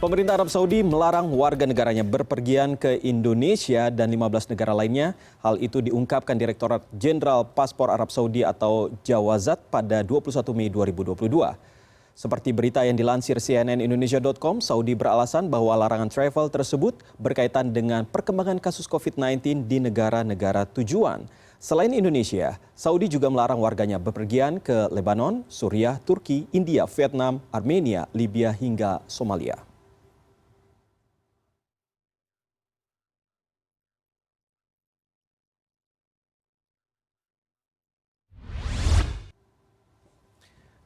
Pemerintah Arab Saudi melarang warga negaranya berpergian ke Indonesia dan 15 negara lainnya. Hal itu diungkapkan Direktorat Jenderal Paspor Arab Saudi atau Jawazat pada 21 Mei 2022. Seperti berita yang dilansir cnnindonesia.com, Saudi beralasan bahwa larangan travel tersebut berkaitan dengan perkembangan kasus COVID-19 di negara-negara tujuan. Selain Indonesia, Saudi juga melarang warganya bepergian ke Lebanon, Suriah, Turki, India, Vietnam, Armenia, Libya hingga Somalia.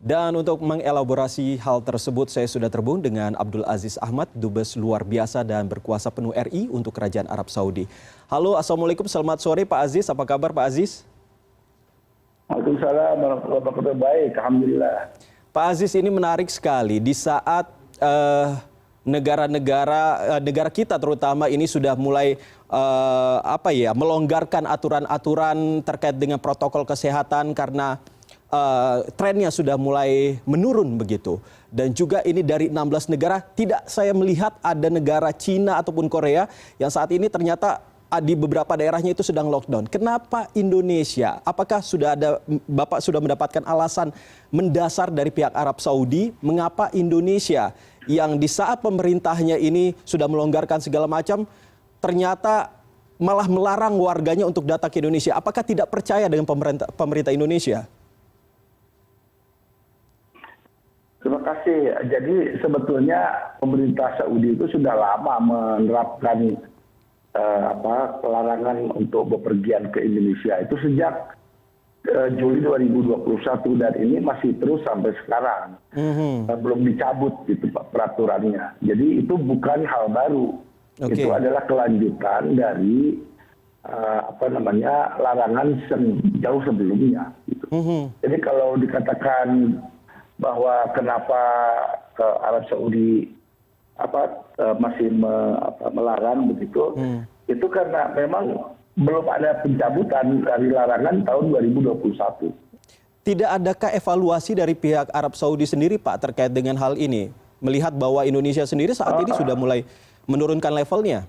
Dan untuk mengelaborasi hal tersebut, saya sudah terhubung dengan Abdul Aziz Ahmad, Dubes Luar Biasa dan Berkuasa Penuh RI untuk Kerajaan Arab Saudi. Halo, Assalamualaikum, selamat sore Pak Aziz. Apa kabar Pak Aziz? Waalaikumsalam warahmatullahi wabarakatuh. Baik, alhamdulillah. Pak Aziz, ini menarik sekali di saat negara kita terutama ini sudah mulai melonggarkan aturan-aturan terkait dengan protokol kesehatan karena trennya sudah mulai menurun begitu. Dan juga ini dari 16 negara, tidak saya melihat ada negara Cina ataupun Korea yang saat ini ternyata di beberapa daerahnya itu sedang lockdown. Kenapa Indonesia? Apakah Bapak sudah mendapatkan alasan mendasar dari pihak Arab Saudi mengapa Indonesia yang di saat pemerintahnya ini sudah melonggarkan segala macam ternyata malah melarang warganya untuk datang ke Indonesia? Apakah tidak percaya dengan pemerintah Indonesia? Terima kasih. Jadi sebetulnya pemerintah Saudi itu sudah lama menerapkan pelarangan untuk bepergian ke Indonesia. Itu sejak Juli 2021 dan ini masih terus sampai sekarang. Belum dicabut gitu peraturannya. Jadi itu bukan hal baru. Itu adalah kelanjutan dari larangan jauh sebelumnya. Gitu. Jadi kalau dikatakan bahwa kenapa Arab Saudi masih melarang begitu, itu karena memang belum ada pencabutan dari larangan tahun 2021. Tidak adakah evaluasi dari pihak Arab Saudi sendiri Pak terkait dengan hal ini? Melihat bahwa Indonesia sendiri saat ini sudah mulai menurunkan levelnya.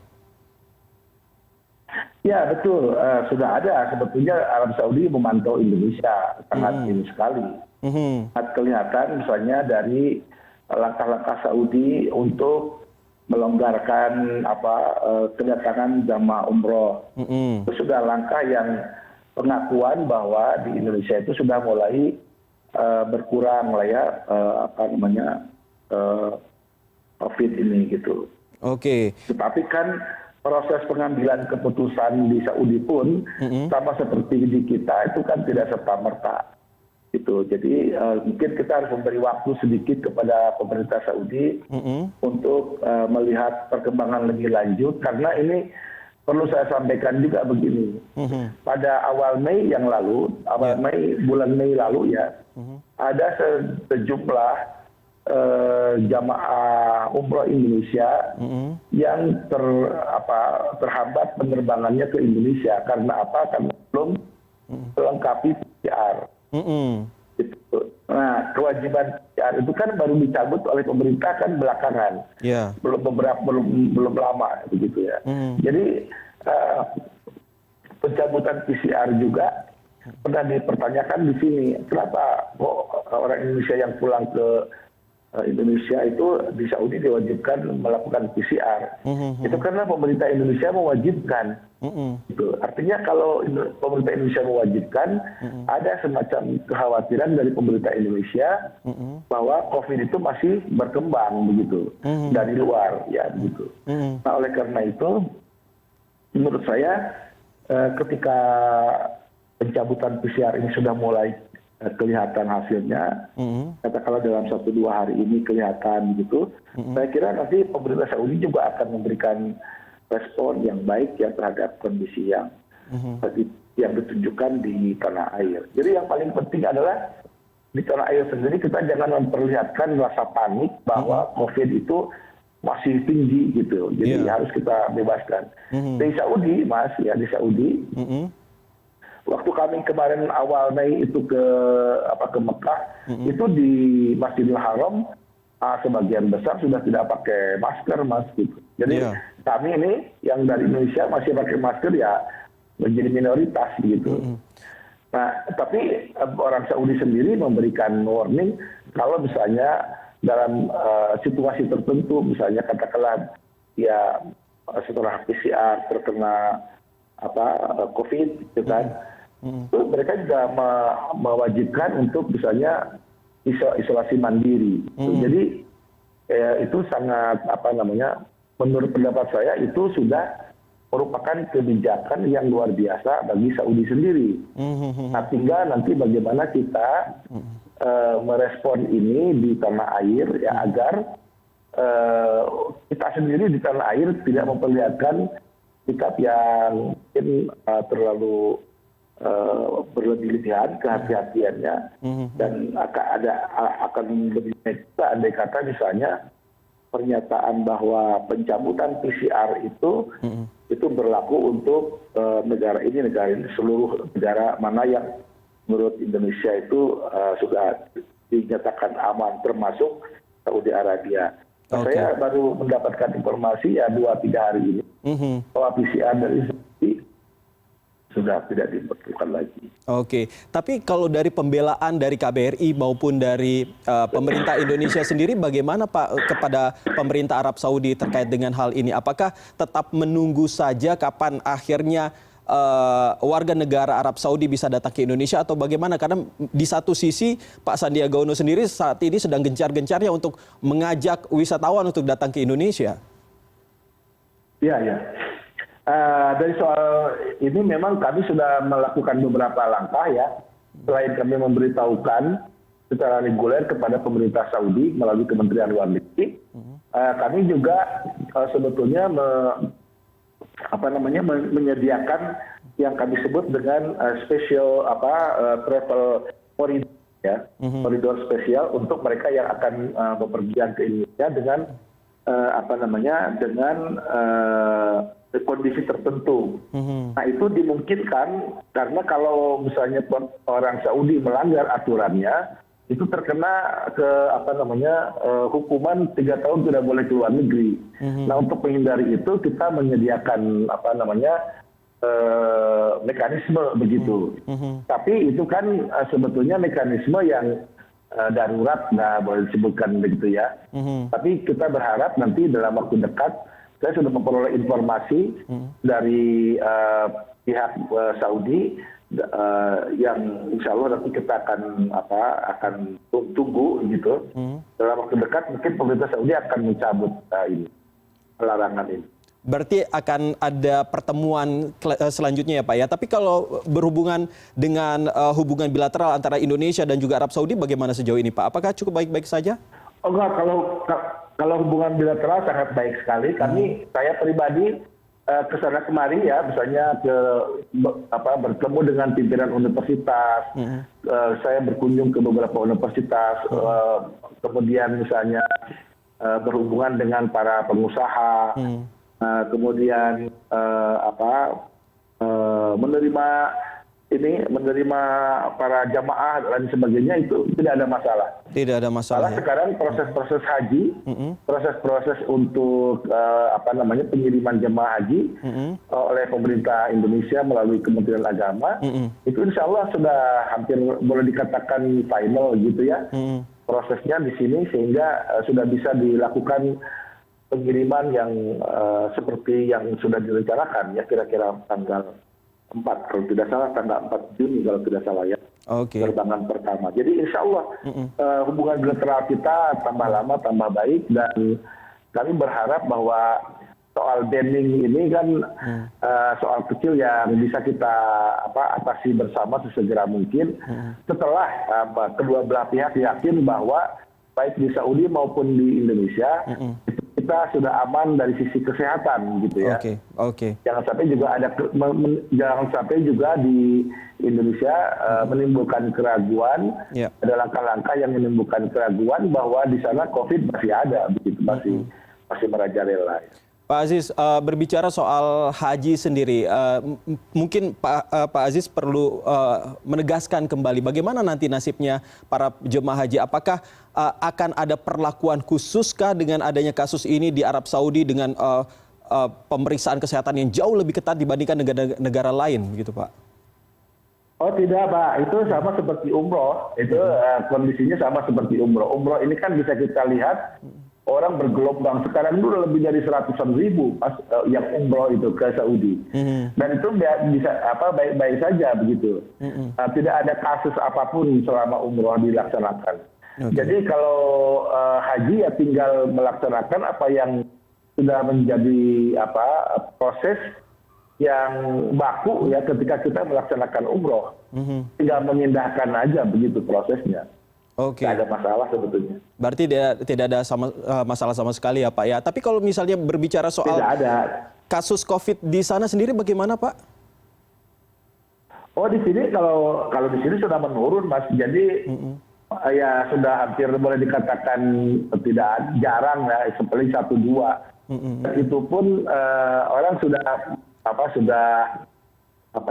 Ya betul, sudah ada. Sebetulnya Arab Saudi memantau Indonesia sangat ini sekali. Kelihatan misalnya dari langkah-langkah Saudi untuk melonggarkan kedatangan jamaah umroh. Itu sudah langkah yang pengakuan bahwa di Indonesia itu sudah mulai berkurang lah ya COVID ini gitu. Tetapi kan proses pengambilan keputusan di Saudi pun sama seperti di kita itu kan tidak serta-merta. Gitu. Jadi mungkin kita harus memberi waktu sedikit kepada pemerintah Saudi untuk melihat perkembangan lebih lanjut karena ini perlu saya sampaikan juga begini. Pada awal Mei yang lalu, bulan Mei lalu ya, ada sejumlah jamaah umroh Indonesia yang terhambat penerbangannya ke Indonesia karena Karena belum melengkapi PCR. Nah, kewajiban PCR itu kan baru dicabut oleh pemerintah kan belakangan, belum lama begitu ya. Jadi pencabutan PCR juga pernah dipertanyakan di sini, kenapa kok orang Indonesia yang pulang ke Indonesia itu di Saudi diwajibkan melakukan PCR. Itu karena pemerintah Indonesia mewajibkan. Gitu. Artinya kalau pemerintah Indonesia mewajibkan, ada semacam kekhawatiran dari pemerintah Indonesia bahwa COVID itu masih berkembang begitu dari luar, ya begitu. Nah oleh karena itu, menurut saya ketika pencabutan PCR ini sudah mulai kelihatan hasilnya, katakanlah dalam 1-2 hari ini kelihatan gitu, saya kira nanti pemerintah Saudi juga akan memberikan respon yang baik ya terhadap kondisi yang ditunjukkan di tanah air. Jadi yang paling penting adalah di tanah air sendiri kita jangan memperlihatkan rasa panik bahwa COVID itu masih tinggi gitu. Jadi harus kita bebaskan. Di Saudi, Mas, ya di Saudi, waktu kami kemarin awal Mei itu ke Mekah, itu di Masjidil Haram sebagian besar sudah tidak pakai masker, Mas. Gitu. Jadi kami ini yang dari Indonesia masih pakai masker ya menjadi minoritas gitu. Nah, tapi orang Saudi sendiri memberikan warning kalau misalnya dalam situasi tertentu, misalnya katakanlah ya setelah PCR terkena COVID, gitu kan, itu mereka juga mewajibkan untuk misalnya isolasi mandiri. Jadi itu sangat menurut pendapat saya itu sudah merupakan kebijakan yang luar biasa bagi Saudi sendiri. Nah, tinggal nanti bagaimana kita merespon ini di tanah air ya agar kita sendiri di tanah air tidak memperlihatkan sikap yang mungkin terlalu berlebihan kehati-hatiannya dan akan lebih baik andai kata misalnya pernyataan bahwa pencabutan PCR itu berlaku untuk negara ini seluruh negara mana yang menurut Indonesia itu sudah dinyatakan aman termasuk Saudi Arabia. Saya baru mendapatkan informasi ya 2-3 hari ini bahwa PCR dari Saudi sudah tidak diperlukan lagi. Oke, tapi kalau dari pembelaan dari KBRI maupun dari pemerintah Indonesia sendiri, bagaimana Pak kepada pemerintah Arab Saudi terkait dengan hal ini? Apakah tetap menunggu saja kapan akhirnya warga negara Arab Saudi bisa datang ke Indonesia atau bagaimana? Karena di satu sisi Pak Sandiaga Uno sendiri saat ini sedang gencar-gencarnya untuk mengajak wisatawan untuk datang ke Indonesia. Iya, ya. Dari soal ini memang kami sudah melakukan beberapa langkah ya. Selain kami memberitahukan secara reguler kepada pemerintah Saudi melalui Kementerian Luar Negeri, kami juga sebetulnya menyediakan yang kami sebut dengan special travel corridor ya, koridor spesial untuk mereka yang akan bepergian ke Indonesia dengan dengan kondisi tertentu. Nah, itu dimungkinkan karena kalau misalnya orang Saudi melanggar aturannya itu terkena hukuman 3 tahun tidak boleh keluar negeri. Nah, untuk menghindari itu kita menyediakan mekanisme begitu. Tapi itu kan sebetulnya mekanisme yang darurat, boleh disebutkan begitu ya. Tapi kita berharap nanti dalam waktu dekat saya sudah memperoleh informasi dari pihak Saudi yang insya Allah nanti kita akan tunggu gitu. Dalam waktu dekat mungkin pemerintah Saudi akan mencabut larangan ini. Berarti akan ada pertemuan selanjutnya ya Pak ya. Tapi kalau berhubungan dengan hubungan bilateral antara Indonesia dan juga Arab Saudi bagaimana sejauh ini Pak? Apakah cukup baik-baik saja? Oh enggak, kalau hubungan bilateral sangat baik sekali. Saya pribadi ke sana kemari ya, misalnya bertemu dengan pimpinan universitas, saya berkunjung ke beberapa universitas, kemudian misalnya berhubungan dengan para pengusaha, kemudian menerima para jamaah dan sebagainya itu tidak ada masalah. Tidak ada masalah. Malah sekarang proses-proses haji, proses-proses untuk pengiriman jamaah haji oleh pemerintah Indonesia melalui Kementerian Agama, itu insya Allah sudah hampir boleh dikatakan final gitu ya. Prosesnya di sini sehingga sudah bisa dilakukan pengiriman yang seperti yang sudah direncanakan ya kira-kira tanggal 4 kalau tidak salah, tanggal 4 Juni kalau tidak salah ya. Penerbangan pertama. Jadi insya Allah hubungan bilateral kita tambah lama tambah baik dan kami berharap bahwa soal banning ini kan soal kecil yang bisa kita atasi bersama sesegera mungkin setelah kedua belah pihak yakin bahwa baik di Saudi maupun di Indonesia kita sudah aman dari sisi kesehatan gitu ya. Jangan sampai juga di Indonesia menimbulkan keraguan, ada langkah-langkah yang menimbulkan keraguan bahwa di sana COVID masih ada begitu, masih merajalela. Pak Aziz, berbicara soal haji sendiri, mungkin Pak Aziz perlu menegaskan kembali bagaimana nanti nasibnya para jemaah haji. Apakah akan ada perlakuan khususkah dengan adanya kasus ini di Arab Saudi dengan pemeriksaan kesehatan yang jauh lebih ketat dibandingkan negara lain, begitu Pak? Oh tidak Pak, itu sama seperti umroh, itu kondisinya sama seperti umroh. Umroh ini kan bisa kita lihat orang bergelombang, sekarang dulu lebih dari 100-an ribu yang umroh itu ke Saudi. Dan itu bisa baik-baik saja begitu. Tidak ada kasus apapun selama umroh dilaksanakan. Jadi kalau haji ya tinggal melaksanakan apa yang sudah menjadi proses yang baku ya ketika kita melaksanakan umroh. Tinggal memindahkan aja begitu prosesnya. Oke. Tidak ada masalah sebetulnya. Berarti tidak ada masalah sama sekali ya Pak ya. Tapi kalau misalnya berbicara soal kasus COVID di sana sendiri bagaimana Pak? Oh di sini kalau di sini sudah menurun Mas. Jadi ya sudah hampir boleh dikatakan tidak jarang ya, seperti 1-2. Itu pun orang sudah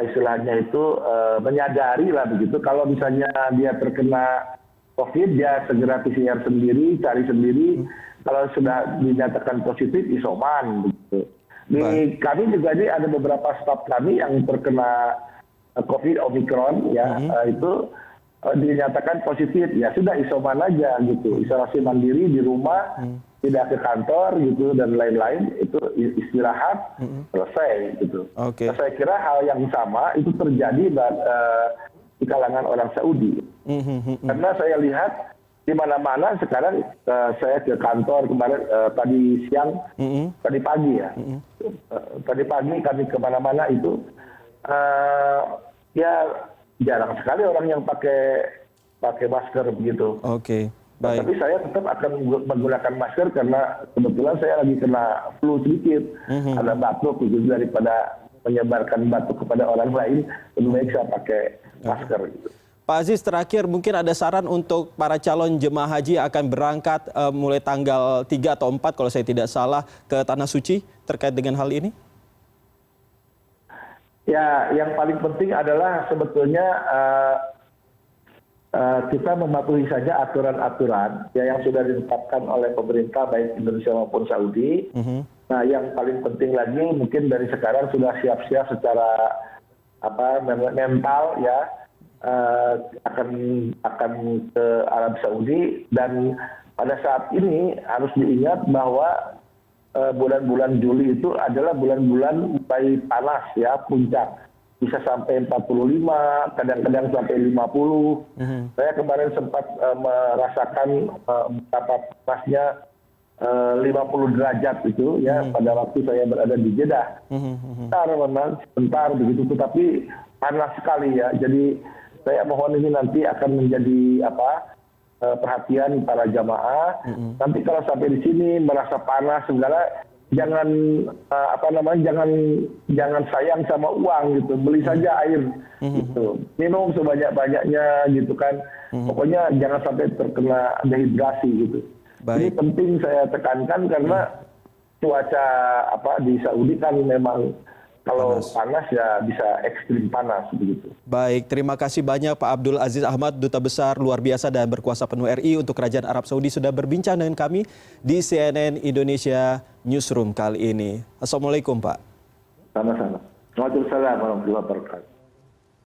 istilahnya itu menyadari lah begitu. Kalau misalnya dia terkena COVID, dia segera PCR sendiri, cari sendiri. Kalau sudah dinyatakan positif, isoman. Begitu. Di kami juga ini ada beberapa staf kami yang terkena COVID Omicron, ya itu dinyatakan positif. Ya sudah isoman aja gitu, isolasi mandiri di rumah, tidak ke kantor gitu dan lain-lain. Itu istirahat, selesai gitu. Saya kira hal yang sama itu terjadi di kalangan orang Saudi. Karena saya lihat di mana-mana sekarang saya ke kantor kemarin tadi siang, tadi pagi ya. Tadi pagi kami kemana-mana itu ya jarang sekali orang yang pakai masker begitu. Oke, baik. Tapi saya tetap akan menggunakan masker karena kebetulan saya lagi kena flu sedikit, ada batuk gitu, daripada menyebarkan batuk kepada orang lain, lebih baik saya pakai masker gitu. Pak Aziz, terakhir mungkin ada saran untuk para calon jemaah haji yang akan berangkat mulai tanggal 3 atau 4 kalau saya tidak salah ke Tanah Suci terkait dengan hal ini? Ya, yang paling penting adalah sebetulnya kita mematuhi saja aturan-aturan ya yang sudah ditetapkan oleh pemerintah baik Indonesia maupun Saudi. Nah, yang paling penting lagi mungkin dari sekarang sudah siap-siap secara mental ya. Akan ke Arab Saudi, dan pada saat ini harus diingat bahwa bulan-bulan Juli itu adalah bulan-bulan mulai panas ya, puncak bisa sampai 45, kadang-kadang sampai 50. Saya kemarin sempat merasakan betapa panasnya 50 derajat itu ya pada waktu saya berada di Jeddah. Sebentar begitu, tetapi panas sekali ya. Jadi saya mohon ini nanti akan menjadi perhatian para jamaah. Nanti kalau sampai di sini merasa panas segala, jangan jangan sayang sama uang gitu. Beli saja air gitu. Minum sebanyak-banyaknya gitu kan. Pokoknya jangan sampai terkena dehidrasi gitu. Ini penting saya tekankan karena cuaca di Saudi kan memang kalau panas ya bisa ekstrim panas begitu. Baik, terima kasih banyak Pak Abdul Aziz Ahmad, Duta Besar luar biasa dan berkuasa penuh RI untuk Kerajaan Arab Saudi sudah berbincang dengan kami di CNN Indonesia Newsroom kali ini. Assalamualaikum Pak. Sama-sama. Waalaikumsalam warahmatullahi wabarakatuh.